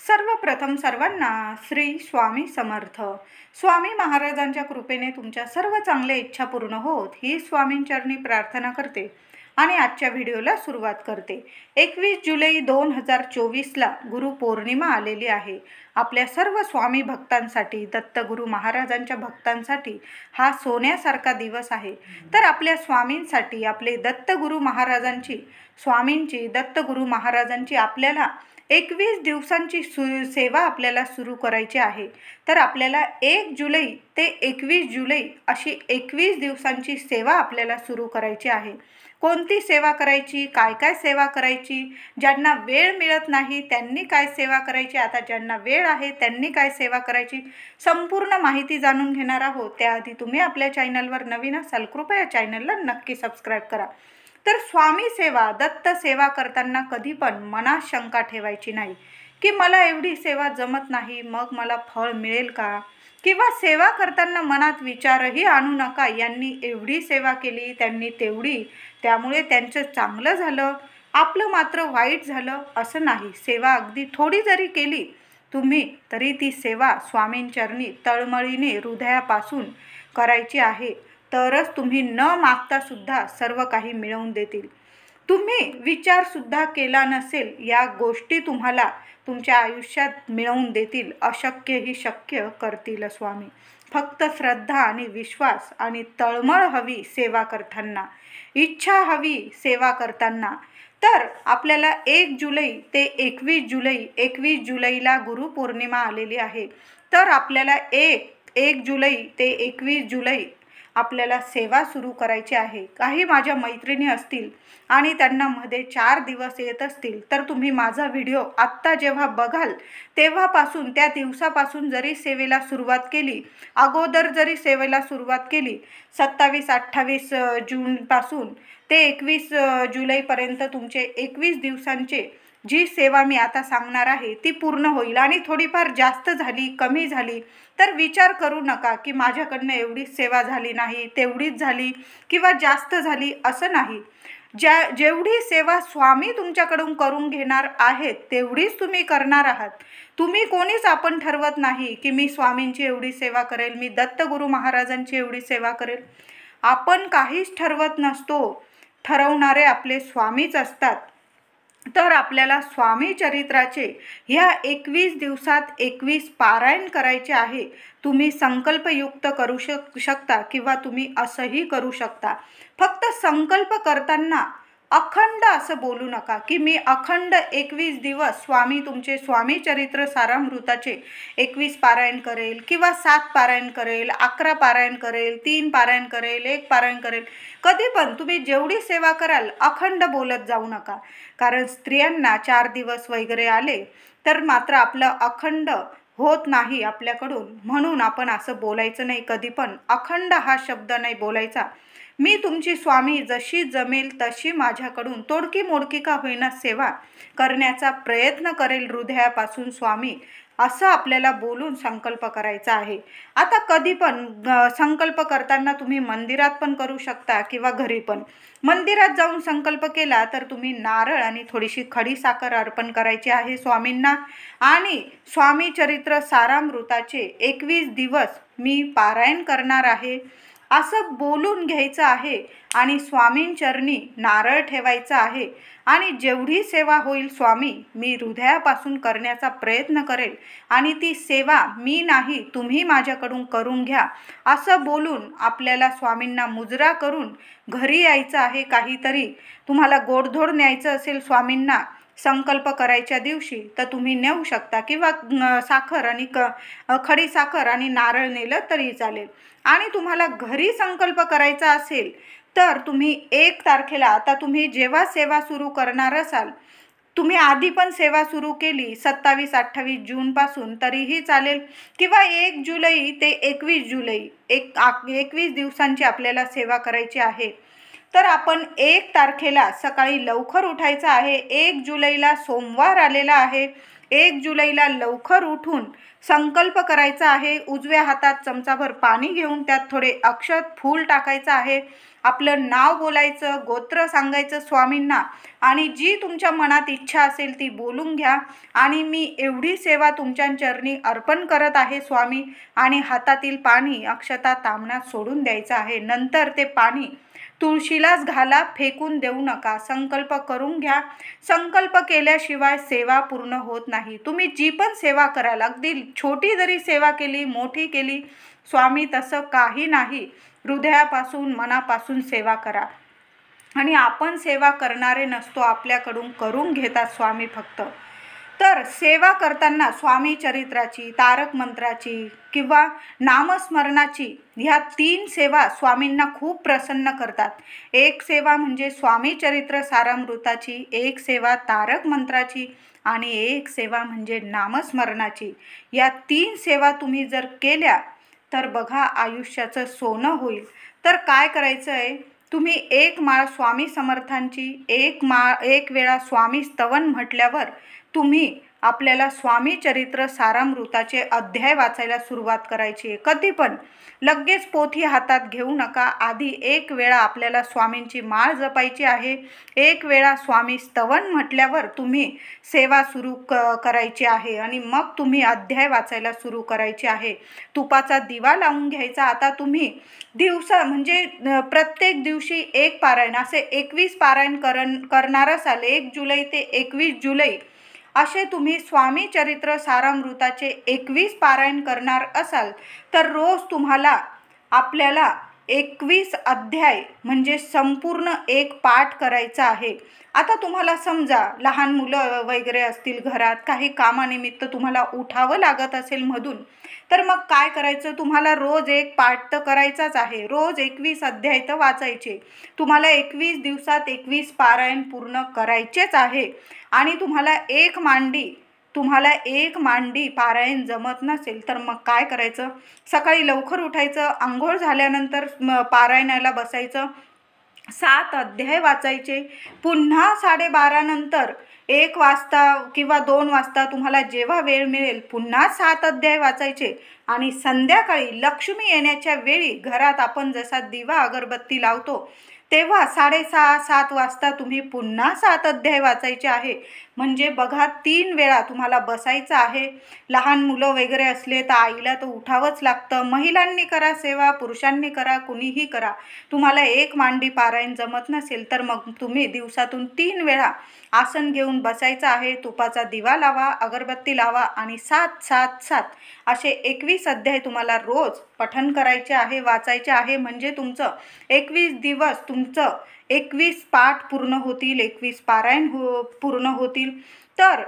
सर्वप्रथम सर्वांना श्री स्वामी समर्थ। स्वामी महाराजांच्या कृपेने तुमच्या सर्व चांगल्या इच्छा पूर्ण होत ही स्वामींचरणी प्रार्थना करते आणि आजच्या व्हिडिओला सुरुवात करते। 21 जुलै 2024ला गुरुपौर्णिमा आलेली आहे। आपल्या सर्व स्वामी भक्तांसाठी, दत्तगुरु महाराजांच्या भक्तांसाठी हा सोन्यासारखा दिवस आहे। तर आपल्या स्वामींसाठी, आपले दत्तगुरु महाराजांची, स्वामींची, दत्तगुरु महाराजांची आपल्याला 21 दिवसांची सेवा आपल्याला सुरू करायची आहे। तर आपल्याला 1 जुलै ते 21 जुलै अशी 21 दिवसांची सेवा आपल्याला सुरू करायची आहे। कोणती सेवा करायची, काय काय सेवा करायची, ज्यांना वेळ मिळत नाही त्यांनी काय सेवा करायची, आता ज्यांना वेळ आहे त्यांनी काय सेवा करायची, संपूर्ण माहिती जाणून घेणार आहोत। त्याआधी तुम्ही आपल्या चॅनलवर नवीन असाल कृपया चॅनलला नक्की सबस्क्राईब करा। तर स्वामी सेवा, दत्त सेवा करताना कधी पण मनात शंका ठेवायची नाही की मला एवढी सेवा जमत नाही, मग मला फळ मिळेल का, किंवा सेवा करताना मनात विचारही आणू नका यांनी एवढी सेवा केली, त्यांनी तेवढी, त्यामुळे त्यांचं चांगलं झालं, आपलं मात्र वाईट झालं, असं नाही। सेवा अगदी थोडी जरी केली तुम्ही तरी ती सेवा स्वामींचरणी तळमळीने हृदयापासून करायची आहे, तरच तुम्ही न मागता सुद्धा सर्व काही मिळवून देतील। तुम्ही विचार सुद्धा केला नसेल या गोष्टी तुम्हाला तुमच्या आयुष्यात मिळवून देतील, अशक्य ही शक्य करतील स्वामी। फक्त श्रद्धा आणि विश्वास आणि तळमळ हवी सेवा करताना, इच्छा हवी सेवा करताना। तर आपल्याला 1 जुलै ते 21 जुलैला गुरुपौर्णिमा आलेली आहे। तर आपल्याला 1 जुलै ते 21 जुलै आपल्याला सेवा सुरू करायची आहे। काही माझ्या मैत्रिणी असतील आणि त्यांना मध्ये 4 दिवस येत असतील तर तुम्ही माझा व्हिडिओ आत्ता जेव्हा बघाल तेव्हापासून, त्या दिवसापासून जरी सेवेला सुरुवात केली, अगोदर जरी सेवेला सुरुवात केली, 27-28 जूनपासून ते 21 जुलैपर्यंत तुमचे 21 दिवसांचे जी सेवा मी आता सांगणार आहे ती पूर्ण होईल। आणि थोडीफार जास्त झाली, कमी झाली तर विचार करू नका की माझ्याकडनं एवढीच सेवा झाली नाही, तेवढीच झाली किंवा जास्त झाली, असं नाही। जेवढी सेवा स्वामी तुमच्याकडून करून घेणार आहेत तेवढीच तुम्ही करणार आहात। तुम्ही कोणीच आपण ठरवत नाही की मी स्वामींची एवढी सेवा करेल, मी दत्तगुरु महाराजांची एवढी सेवा करेल, आपण काहीच ठरवत नसतो, ठरवणारे आपले स्वामीच असतात। तर आपल्याला स्वामी चरित्राचे ह्या 21 दिवसात 21 पारायण करायचे आहे। तुम्ही संकल्पयुक्त करू शकता किंवा तुम्ही असंही करू शकता। फक्त संकल्प करताना अखंड असं बोलू नका की मी अखंड 21 दिवस तुमचे स्वामी चरित्र सारामृताचे 21 पारायण करेल किंवा 7 पारायण करेल, 11 पारायण करेल, 3 पारायण करेल, 1 पारायण करेल। कधी पण तुम्ही जेवढी सेवा कराल अखंड बोलत जाऊ नका, कारण स्त्रियांना 4 दिवस वगैरे आले तर मात्र आपलं अखंड होत नाही आपल्याकडून, म्हणून आपण असं बोलायचं नाही, कधी पण अखंड हा शब्द नाही बोलायचा। मी तुमची स्वामी, जशी जमेल तशी माझ्याकडून तोडकी मोडकी का होईना सेवा करण्याचा प्रयत्न करेल हृदयापासून स्वामी, असं आपल्याला बोलून संकल्प करायचा आहे। आता कधी पण संकल्प करताना तुम्ही मंदिरात पण करू शकता किंवा घरी पण। मंदिरात जाऊन संकल्प केला तर तुम्ही नारळ आणि थोडीशी खडी साखर अर्पण करायची आहे स्वामींना, आणि स्वामी चरित्र सारामृताचे 21 दिवस मी पारायण करणार आहे असं बोलून घ्यायचं आहे आणि स्वामींचरणी नारळ ठेवायचा आहे। आणि जेवढी सेवा होईल स्वामी मी हृदयापासून करण्याचा प्रयत्न करेल आणि ती सेवा मी नाही तुम्ही माझ्याकडून करून घ्या असं बोलून आपल्याला स्वामींना मुजरा करून घरी यायचं आहे। काहीतरी तुम्हाला गोडधोड न्यायचं असेल स्वामींना संकल्प करायच्या दिवशी तर तुम्ही नेऊ शकता, किंवा साखर आणि खडी साखर आणि नारळ नेलं तरी चालेल। आणि तुम्हाला घरी संकल्प करायचा असेल तर तुम्ही 1 तारखेला, आता तुम्ही जेव्हा सेवा सुरू करणार असाल, तुम्ही आधी पण सेवा सुरू केली 27-28 जूनपासून तरीही चालेल, किंवा 1 जुलै ते 21 जुलै 21 दिवसांची आपल्याला सेवा करायची आहे। तर आपण 1 तारखेला सकाळी लवकर उठायचं आहे। 1 जुलैला सोमवार आलेला आहे, 1 जुलैला लवकर उठून संकल्प करायचा आहे। उजव्या हातात चमचाभर पाणी घेऊन त्यात थोडे अक्षत फूल टाकायचं आहे। आपलं नाव बोलायचं, गोत्र सांगायचं स्वामींना आणि जी तुमच्या मनात इच्छा असेल ती बोलून घ्या आणि मी एवढी सेवा तुमच्या चरणी अर्पण करत आहे स्वामी, आणि हातातील पाणी अक्षता तामणात सोडून द्यायचं आहे। नंतर ते पाणी तुळशीलाच घाला, फेकून देऊ नका। संकल्प करून घ्या। संकल्प केल्याशिवाय सेवा पूर्ण होत नाही। तुम्ही जी पण सेवा कराल, अगदी छोटी जरी सेवा केली, मोठी केली, स्वामी तसं काही नाही, हृदयापासून मनापासून सेवा करा। आणि आपण सेवा करणारे नसतो, आपल्याकडून करून घेतात स्वामी फक्त। तर सेवा करताना स्वामी चरित्राची, तारक मंत्राची किंवा नामस्मरणाची ह्या 3 सेवा स्वामींना खूप प्रसन्न करतात। एक सेवा म्हणजे स्वामी चरित्र सारामृताची, एक सेवा तारक मंत्राची आणि एक सेवा म्हणजे नामस्मरणाची। या 3 सेवा तुम्ही जर केल्या तर बघा आयुष्याचं सोनं होईल। तर काय करायचं आहे, तुम्ही 1 माळ स्वामी समर्थांची, 1 वेळा स्वामी स्तवन म्हटल्यावर तुम्ही आपल्याला स्वामी चरित्र सारामृताचे अध्याय वाचायला सुरुवात करायची आहे। कधी पण लगेच पोथी हातात घेऊ नका। आधी 1 वेळा आपल्याला स्वामींची माळ जपायची आहे। 1 वेळा स्वामी स्तवन म्हटल्यावर तुम्ही सेवा सुरू करायची आहे आणि मग तुम्ही अध्याय वाचायला सुरू करायचे आहे। तुपाचा दिवा लावून घ्यायचा। आता तुम्ही दिवसा म्हणजे प्रत्येक दिवशी 1 पारायण, असे 21 पारायण करणार असाल, 1 जुलै ते 21 जुलै असे तुम्ही स्वामी चरित्र सारामृताचे 21 पारायण करणार असाल तर रोज आपल्याला 21 अध्याय म्हणजे संपूर्ण 1 पाठ करायचा आहे। आता तुम्हाला समजा लहान मुलं वगैरे असतील घरात, काही कामानिमित्त तुम्हाला उठावं लागत असेल मधून, तर मग काय करायचं, तुम्हाला रोज 1 पाठ तर करायचाच आहे, रोज 21 अध्याय तर वाचायचे। तुम्हाला 21 दिवसात 21 पारायण पूर्ण करायचेच आहे। आणि तुम्हाला एक मांडी पारायण जमत नसेल तर मग काय करायचं, सकाळी लवकर उठायचं, आंघोळ झाल्यानंतर पारायणाला बसायचं, 7 अध्याय वाचायचे। पुन्हा 12:30 नंतर 1 वाजता किंवा 2 वाजता तुम्हाला जेव्हा वेळ मिळेल पुन्हा 7 अध्याय वाचायचे। आणि संध्याकाळी लक्ष्मी येण्याच्या वेळी घरात आपण जसा दिवा अगरबत्ती लावतो तेव्हा 6:30-7 वाजता तुम्ही पुन्हा 7 अध्याय वाचायचे आहे। म्हणजे बघा 3 वेळा तुम्हाला बसायचं आहे। लहान मुलं वगैरे असले तर आईला तर उठावंच लागतं। महिलांनी करा सेवा, पुरुषांनी करा, कुणीही करा। तुम्हाला 1 मांडी पारायण जमत नसेल तर मग तुम्ही दिवसातून 3 वेळा आसन घेऊन बसायचं आहे। तुपाचा दिवा लावा, अगरबत्ती लावा आणि 7-7-7 असे 21 अध्याय तुम्हाला रोज पठण करायचे आहे, वाचायचे आहे। म्हणजे तुमचं 21 दिवस तुमचं 21 पाठ पूर्ण होतील, 21 पारायण पूर्ण होतील। तर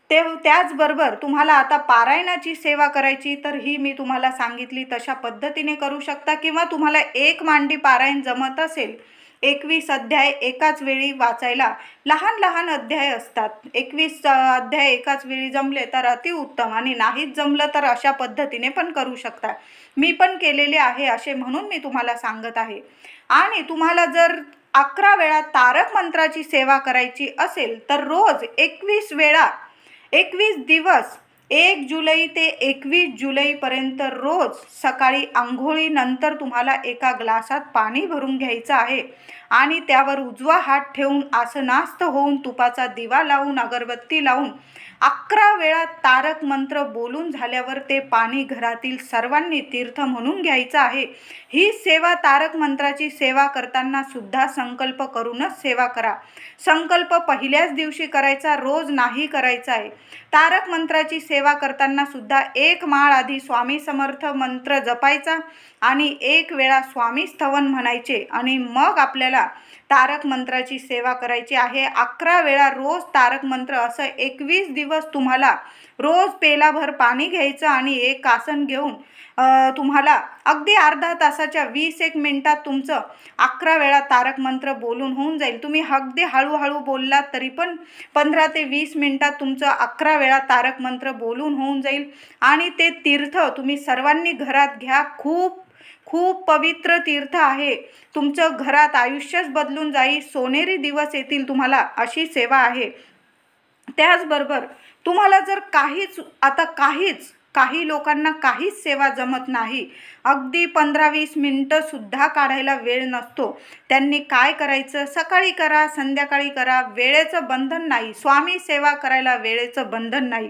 त्याचबरोबर तुम्हाला आता पारायणाची सेवा करायची तर ही मी तुम्हाला सांगितली तशा पद्धतीने करू शकता, किंवा तुम्हाला 1 मांडी पारायण जमत असेल, 21 अध्याय एकाच वेळी वाचायला, लहान अध्याय असतात, 21 अध्याय एकाच वेळी जमले तर अतिउत्तम, आणि नाहीच जमलं तर अशा पद्धतीने पण करू शकता। मी पण केलेले आहे असे म्हणून मी तुम्हाला सांगत आहे। आणि तुम्हाला जर 11 वेळा तारक मंत्राची सेवा करायची असेल तर रोज 21 वेळा 21 दिवस 1 जुलै ते 21 जुलैपर्यंत रोज सकाळी आंघोळीनंतर तुम्हाला एका ग्लासात पाणी भरून घ्यायचं आहे आणि त्यावर उजवा हात ठेवून आसनास्थ होऊन तुपाचा दिवा लावून अगरबत्ती लावून 11 वेळा तारक मंत्र बोलून झाल्यावर ते पाणी घरातील सर्वांनी तीर्थ म्हणून घ्यायचं आहे। ही सेवा तारक मंत्राची सेवा करताना सुद्धा संकल्प करूनच सेवा करा। संकल्प पहिल्याच दिवशी करायचा, रोज नाही करायचा आहे। तारक मंत्राची सेवा करताना सुद्धा 1 माळ आधी स्वामी समर्थ मंत्र जपायचा आणि 1 वेळा स्वामी स्तवन म्हणायचे आणि मग आपल्याला तारक मंत्राची सेवा करायची आहे। 11 वेळा रोज तारक मंत्र, असं 21 दिवस तुम्हाला रोज पेलाभर पाणी घ्यायचं आणि 1 आसन घेऊन तुम्हाला अगदी अर्धा तासाच्या 20-1 मिनिटात तुमचं 11 वेळा तारक मंत्र बोलून होऊन जाईल। तुम्ही अगदी हळूहळू बोललात तरी पण 15 ते 20 मिनिटात तुमचं 11 वेळा तारक मंत्र बोलून होऊन जाईल। आणि ते तीर्थ तुम्ही सर्वांनी घरात घ्या। खूप पवित्र तीर्थ आहे। तुमचं घरात आयुष्यच बदलून जाईल, सोनेरी दिवस येतील तुम्हाला, अशी सेवा आहे। त्याचबरोबर तुम्हाला जर काही लोकांना काहीच सेवा जमत नाही, अगदी 15-20 मिनिटं सुद्धा काढायला वेळ नसतो, त्यांनी काय करायचं? सकाळी करा, संध्याकाळी करा, वेळेचं बंधन नाही. स्वामी सेवा करायला वेळेचं बंधन नाही.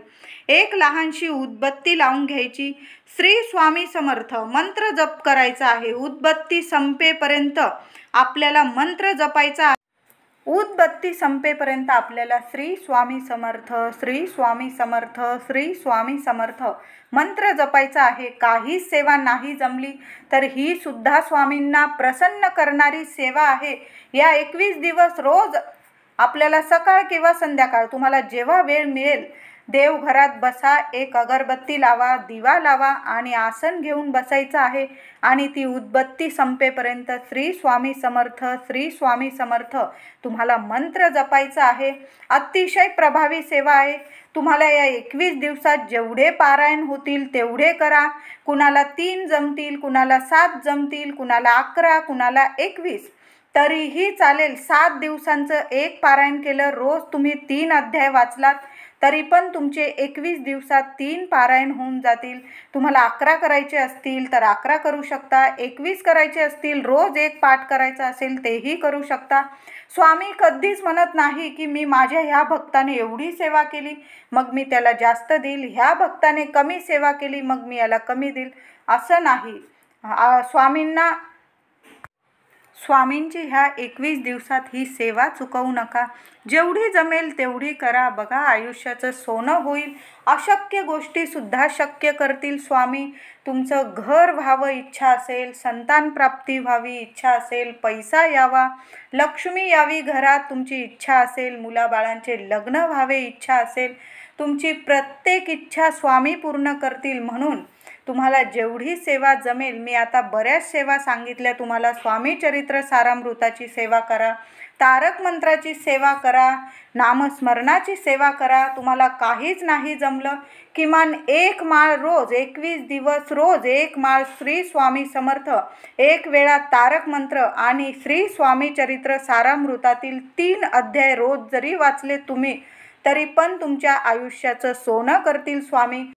एक लहानशी उदबत्ती लावून घ्यायची, श्री स्वामी समर्थ मंत्र जप करायचा आहे. उदबत्ती संपेपर्यंत आपल्याला मंत्र जपायचा आहे. उदबत्ती संपेपर्यंत आपल्याला श्री स्वामी समर्थ, श्री स्वामी समर्थ, श्री स्वामी समर्थ मंत्र जपायचा आहे. काहीच सेवा नाही जमली तर ही सुद्धा स्वामींना प्रसन्न करणारी सेवा आहे. या 21 दिवस रोज आपल्याला सकाळ किंवा संध्याकाळ तुम्हाला जेव्हा वेळ मिळेल, देवघरात बसा, एक अगरबत्ती लावा, दिवा लावा आणि आसन घेऊन बसायचं आहे आणि ती उदबत्ती संपेपर्यंत श्री स्वामी समर्थ, श्री स्वामी समर्थ तुम्हाला मंत्र जपायचा आहे. अतिशय प्रभावी सेवा आहे. तुम्हाला या 21 दिवसात जेवढे पारायण होतील तेवढे करा. कुणाला 3 जमतील, कुणाला 7 जमतील, कुणाला 11, कुणाला 21 तरीही चालेल. 7 दिवसांचं एक पारायण केलं, रोज तुम्ही 3 अध्याय वाचलात तरी पण तुमचे 21 दिवसात 3 पारायण होऊन जातील. तुम्हाला 11 करायचे असतील तर 11 करू शकता, 21 करायचे असतील, रोज एक पाठ करायचा असेल तेही करू शकता. स्वामी कधीच म्हणत नाही की मी माझ्या ह्या भक्ताने एवढी सेवा केली मग मी त्याला जास्त देईल, ह्या भक्ताने कमी सेवा केली मग मी याला कमी देईल, असं नाही. स्वामींची ह्या 21 दिवसात ही सेवा चुकवू नका. जेवढी जमेल तेवढी करा. बघा, आयुष्याचं सोनं होईल. अशक्य गोष्टीसुद्धा शक्य करतील स्वामी. तुमचं घर व्हावं इच्छा असेल, संतान प्राप्ती व्हावी इच्छा असेल, पैसा यावा, लक्ष्मी यावी घरात तुमची इच्छा असेल, मुलाबाळांचे लग्न व्हावे इच्छा असेल, तुमची प्रत्येक इच्छा स्वामी पूर्ण करतील. म्हणून तुम्हाला जेवढी सेवा जमेल, मी आता बऱ्याच सेवा सांगितल्या तुम्हाला. स्वामी चरित्र सारामृताची सेवा करा, तारक मंत्राची सेवा करा, नामस्मरणाची सेवा करा. तुम्हाला काहीच नाही जमलं, किमान एक माळ रोज 21 दिवस रोज एक माळ श्री स्वामी समर्थ, एक वेळा तारक मंत्र आणि श्री स्वामी चरित्र सारामृतातील 3 अध्याय रोज जरी वाचले तुम्ही तरी पण तुमच्या आयुष्याचं सोनं करतील स्वामी.